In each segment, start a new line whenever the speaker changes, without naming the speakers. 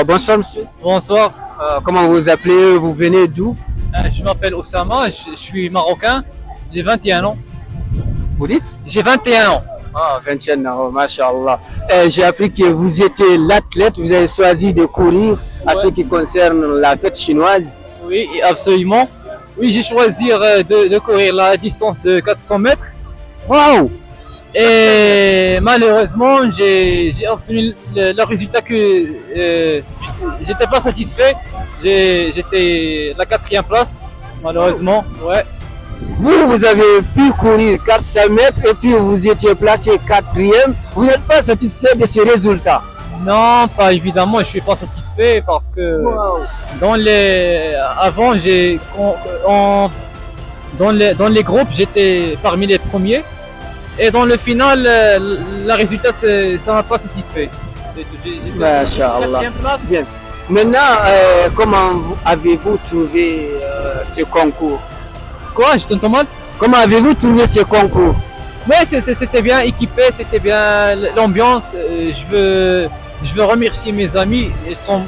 Bonsoir monsieur.
Bonsoir,
Comment vous vous appelez? Vous venez d'où?
je m'appelle Oussama, je suis marocain, j'ai 21 ans.
Vous dites?
J'ai 21 ans.
21 ans, mashallah. J'ai appris que vous étiez l'athlète, vous avez choisi de courir à ce
Ouais.
qui concerne la fête chinoise.
Oui, absolument. Oui, j'ai choisi de courir la distance de 400 mètres
Waouh!
et malheureusement, j'ai obtenu le résultat que j'étais pas satisfait. J'étais la quatrième place, malheureusement. Ouais.
Vous avez pu courir 400 mètres et puis vous étiez placé quatrième. Vous n'êtes pas satisfait de ce résultat?
Non, pas évidemment, je suis pas satisfait parce que
Waouh!
avant dans les groupes j'étais parmi les premiers et dans le final le résultat ça m'a pas satisfait. J'étais
Mashallah.
quatrième place.
Bien. Maintenant, comment avez-vous trouvé ce concours?
Quoi, je t'entends mal?
Comment avez-vous trouvé ce concours?
Ouais, c'était bien équipé, c'était bien l'ambiance. Je veux remercier mes amis. Ils sont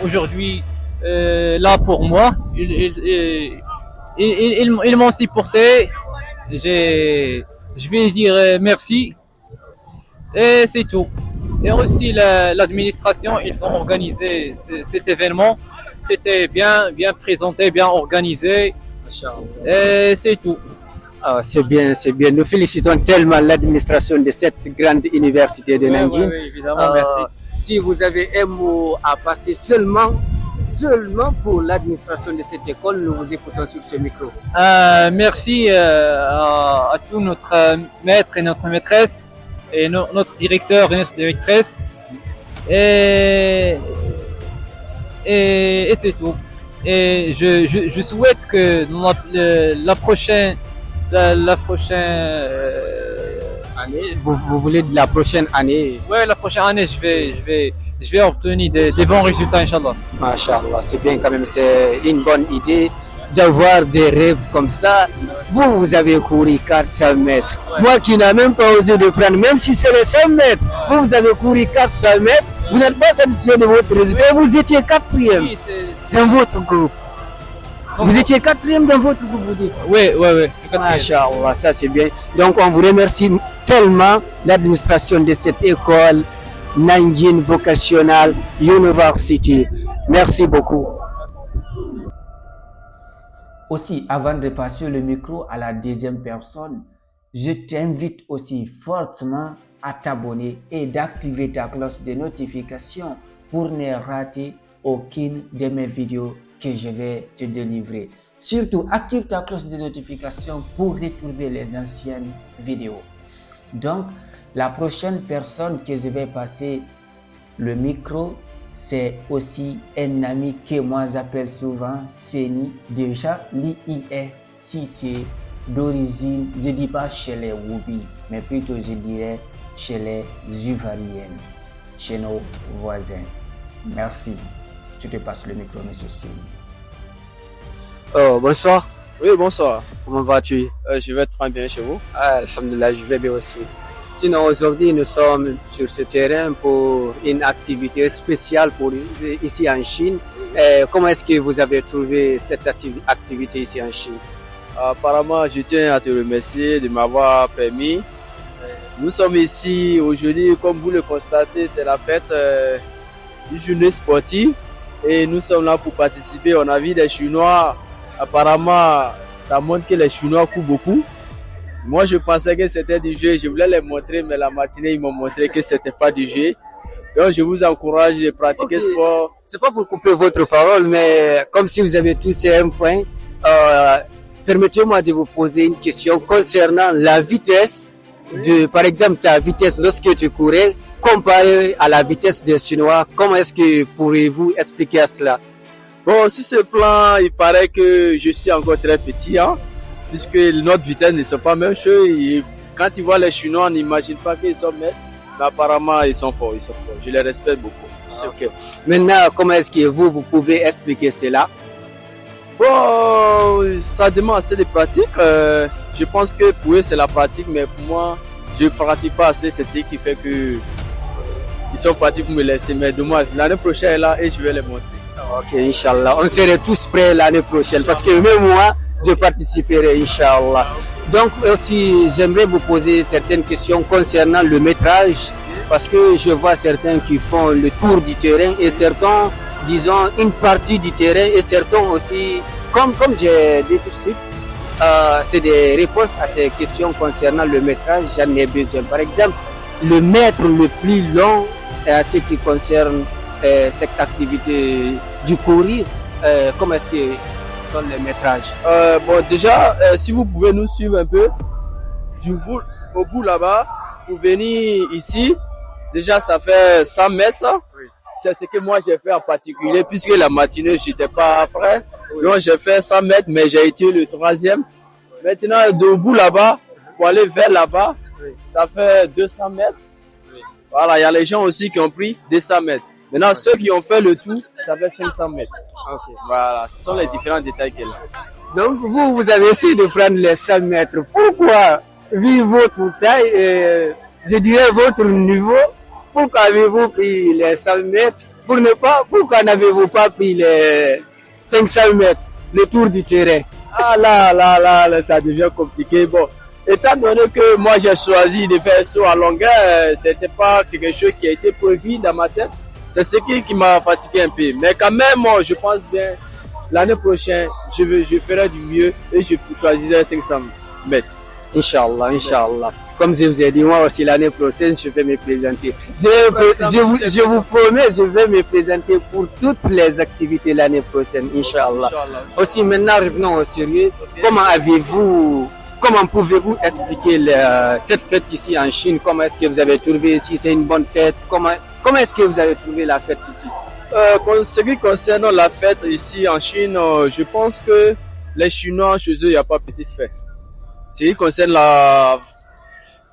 aujourd'hui là pour moi. Ils m'ont supporté. Je vais dire merci. Et c'est tout. Et aussi l'administration, ils ont organisé cet événement. C'était bien présenté, bien organisé. Et c'est tout.
Ah, c'est bien, c'est bien. Nous félicitons tellement l'administration de cette grande université de Nanjing.
Ouais, évidemment, merci.
Si vous avez un mot à passer seulement pour l'administration de cette école, nous vous écoutons sur ce micro.
Merci à tous notre maître et notre maîtresse et notre directeur et notre directrice. Et, et c'est tout. Et je souhaite que dans la prochaine
Année, vous voulez de la prochaine année?
ouais, la prochaine année, je vais obtenir des bons résultats, Inch'Allah.
Machallah, c'est bien quand même, c'est une bonne idée d'avoir des rêves comme ça. Vous avez couru 400 mètres.
Ouais.
Moi qui n'ai même pas osé de prendre, même si c'est les 100 mètres, vous avez couru 400 mètres, vous n'êtes pas satisfait de votre résultat, vous étiez quatrième
Oui,
dans votre groupe.
Donc,
Vous étiez quatrième dans votre groupe, vous dites?
ouais. Le quatrième.
Machallah, ça c'est bien. Donc on vous remercie tellement, l'administration de cette école, Nanjing Vocational University. Merci beaucoup. Aussi, avant de passer le micro à la deuxième personne, je t'invite aussi fortement à t'abonner et d'activer ta cloche de notification pour ne rater aucune de mes vidéos que je vais te délivrer. Surtout, active ta cloche de notification pour retrouver les anciennes vidéos. Donc, la prochaine personne que je vais passer le micro, c'est aussi un ami que moi j'appelle souvent Seni. Déjà, lui, il est Cissé d'origine, je ne dis pas chez les Woubi, mais plutôt je dirais chez les Ivariennes, chez nos voisins. Merci. Je te passe le micro, monsieur Seni. Oh, bonsoir.
Oui, bonsoir.
Comment vas-tu?
Je vais très bien chez vous.
Alhamdulillah, je vais bien aussi. Sinon, aujourd'hui, nous sommes sur ce terrain pour une activité spéciale pour ici en Chine. Comment est-ce que vous avez trouvé cette activité ici en Chine?
Apparemment, je tiens à te remercier de m'avoir permis. Nous sommes ici aujourd'hui, comme vous le constatez, c'est la fête du journée sportive et nous sommes là pour participer. On a vu des Chinois. Apparemment, ça montre que les Chinois courent beaucoup. Moi, je pensais que c'était du jeu. Je voulais les montrer, mais la matinée, ils m'ont montré que c'était pas du jeu. Donc, je vous encourage de pratiquer sport.
C'est pas pour couper votre parole, mais comme si vous avez tous un point, permettez-moi de vous poser une question concernant la vitesse de, par exemple, ta vitesse lorsque tu courais, comparée à la vitesse des Chinois. Comment est-ce que pourriez-vous expliquer cela?
Bon, sur ce plan, il paraît que je suis encore très petit, hein, puisque notre vitesse ne sont pas même chose. Et quand ils voient les Chinois, on n'imagine pas qu'ils sont minces, mais apparemment, ils sont forts, Je les respecte beaucoup.
Okay. Maintenant, comment est-ce que vous pouvez expliquer cela?
Bon, ça demande assez de pratique. Je pense que pour eux, c'est la pratique, mais pour moi, je ne pratique pas assez. C'est ce qui fait que ils sont partis pour me laisser. Mais dommage, l'année prochaine est là et je vais les montrer.
Ok, Inch'Allah. On serait tous prêts l'année prochaine parce que même moi, je participerai, Inch'Allah. Donc aussi, j'aimerais vous poser certaines questions concernant le métrage parce que je vois certains qui font le tour du terrain et certains, disons, une partie du terrain et certains aussi, comme j'ai dit tout de suite, c'est des réponses à ces questions concernant le métrage, j'en ai besoin. Par exemple, le mètre le plus long à ce qui concerne cette activité du courir, comment est-ce que sont les métrages?
Bon, déjà, si vous pouvez nous suivre un peu, au bout là-bas, pour venir ici, déjà ça fait 100 mètres, ça. Oui. C'est ce que moi j'ai fait en particulier, puisque la matinée, je n'étais pas prêt. Oui. Donc j'ai fait 100 mètres, mais j'ai été le 3e. Maintenant, de bout là-bas, pour aller vers là-bas, oui, ça fait 200 mètres. Oui. Voilà, il y a les gens aussi qui ont pris 200 mètres. Maintenant, oui, ceux qui ont fait le tout, ça fait 500 mètres. Okay. Voilà, ce sont les différents détails qu'elle a.
Donc, vous avez essayé de prendre les 100 mètres. Pourquoi, vu votre taille, je dirais votre niveau, pourquoi avez-vous pris les 100 mètres? Pourquoi n'avez-vous pas pris les 500 mètres, le tour du terrain?
Ah là, ça devient compliqué. Bon, étant donné que moi j'ai choisi de faire saut à longueur, c'était pas quelque chose qui a été prévu dans ma tête. C'est ce qui m'a fatigué un peu. Mais quand même, moi, je pense bien, l'année prochaine, je ferai du mieux et je choisirai 500 mètres.
Inch'Allah, Inch'Allah. Comme je vous ai dit, moi aussi, l'année prochaine, je vais me présenter. Je vous promets, je vais me présenter pour toutes les activités l'année prochaine, Inch'Allah. Aussi, maintenant, revenons au sérieux. Okay. Comment pouvez-vous expliquer cette fête ici en Chine? Comment est-ce que vous avez trouvé ici? C'est une bonne fête? Comment est-ce que vous avez trouvé la fête ici?
Ce qui concerne la fête ici en Chine, je pense que les Chinois, chez eux, il n'y a pas de petite fête. Ce qui concerne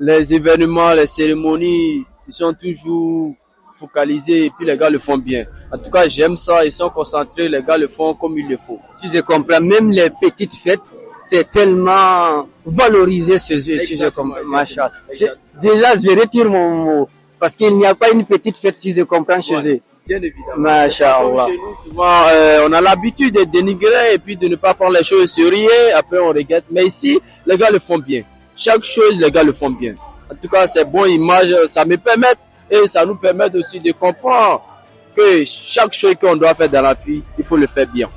les événements, les cérémonies, ils sont toujours focalisés et puis les gars le font bien. En tout cas, j'aime ça, ils sont concentrés, les gars le font comme il le faut.
Si je comprends, même les petites fêtes, c'est tellement valorisé chez eux, si je comprends. Déjà, je retire mon mot, parce qu'il n'y a pas une petite fête, si je comprends, chez eux.
Bien évidemment.
Masha'Allah.
Chez nous, souvent, on a l'habitude de dénigrer et puis de ne pas prendre les choses au sérieux, après on regrette. Mais ici, les gars le font bien. Chaque chose, les gars le font bien. En tout cas, c'est bon image, ça me permet et ça nous permet aussi de comprendre que chaque chose qu'on doit faire dans la vie, il faut le faire bien.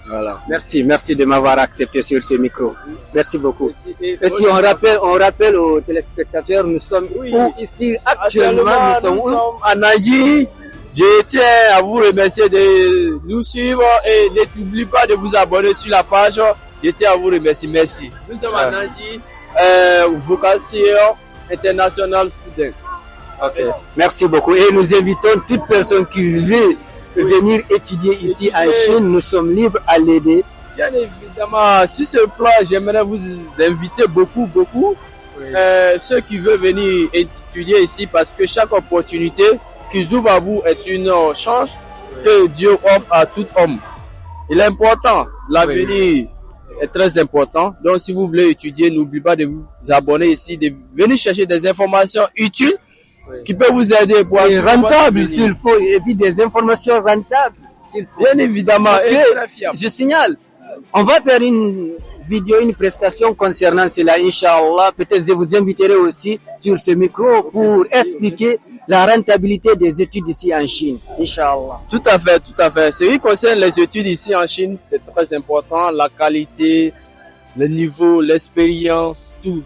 Voilà. Merci de m'avoir accepté sur ce micro. Merci beaucoup. Et si on rappelle aux téléspectateurs, nous sommes où ici actuellement? Nous sommes
à Nanjing. Je tiens à vous remercier de nous suivre et n'oubliez pas de vous abonner sur la page. Je tiens à vous remercier. Merci. Nous sommes à Nanjing, vocation internationale student.
Okay. Merci beaucoup. Et nous invitons toute personne qui veut venir étudier ici en Chine. Nous sommes libres à l'aider.
Bien évidemment, sur ce plan, j'aimerais vous inviter beaucoup. Oui. Ceux qui veulent venir étudier ici parce que chaque opportunité qu'ils ouvrent à vous est une chance que Dieu offre à tout homme. Il est important. L'avenir est très important. Donc, si vous voulez étudier, n'oubliez pas de vous abonner ici, de venir chercher des informations utiles qui peuvent vous aider pour
et rentables s'il faut, et puis des informations rentables.
Bien évidemment.
Je signale, on va faire une vidéo, une prestation concernant cela, Inch'Allah. Peut-être je vous inviterai aussi sur ce micro pour expliquer la rentabilité des études ici en Chine, Inch'Allah.
Tout à fait. Ce qui concerne les études ici en Chine, c'est très important. La qualité, le niveau, l'expérience, tout.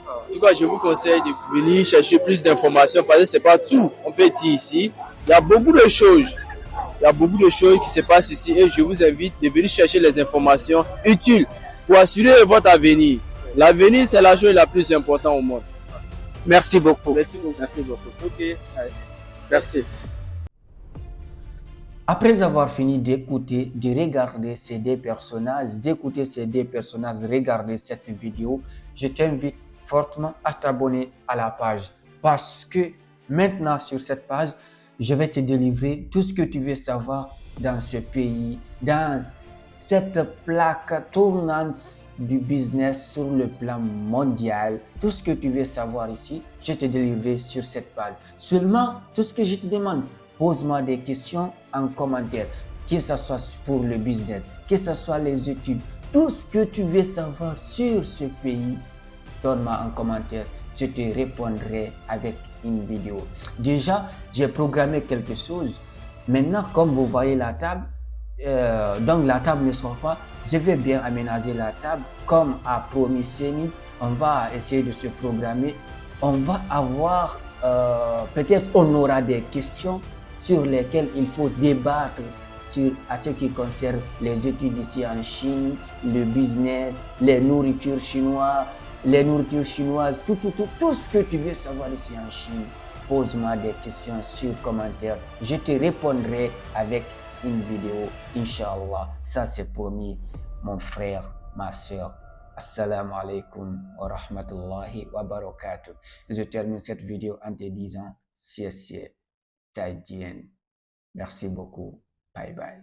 En tout cas, je vous conseille de venir chercher plus d'informations parce que c'est pas tout. On peut dire ici, il y a beaucoup de choses. Qui se passent ici et je vous invite de venir chercher les informations utiles pour assurer votre avenir. L'avenir, c'est la chose la plus importante au monde.
Merci beaucoup.
Ok.
Merci.
Après avoir fini d'écouter, de regarder ces deux personnages, regarder cette vidéo, je t'invite fortement à t'abonner à la page parce que maintenant sur cette page, je vais te délivrer tout ce que tu veux savoir dans ce pays, dans cette plaque tournante du business sur le plan mondial. Tout ce que tu veux savoir ici, je te délivrerai sur cette page. Seulement, tout ce que je te demande, pose-moi des questions en commentaire, que ce soit pour le business, que ce soit les études, tout ce que tu veux savoir sur ce pays, donne-moi en commentaire. Je te répondrai avec une vidéo. Déjà, j'ai programmé quelque chose. Maintenant, comme vous voyez la table, donc la table ne sort pas. Je vais bien aménager la table. Comme a promis Seni, on va essayer de se programmer. On va avoir, peut-être on aura des questions sur lesquelles il faut débattre à ce qui concerne les études ici en Chine, le business, les nourritures chinoises, tout ce que tu veux savoir ici en Chine. Pose-moi des questions sur commentaire. Je te répondrai avec une vidéo, Inch'Allah. Ça c'est promis, mon frère, ma soeur. Assalamu alaikum wa rahmatullahi wa barakatuh. Je termine cette vidéo en te disant, 谢谢，再见. Merci beaucoup. Bye bye.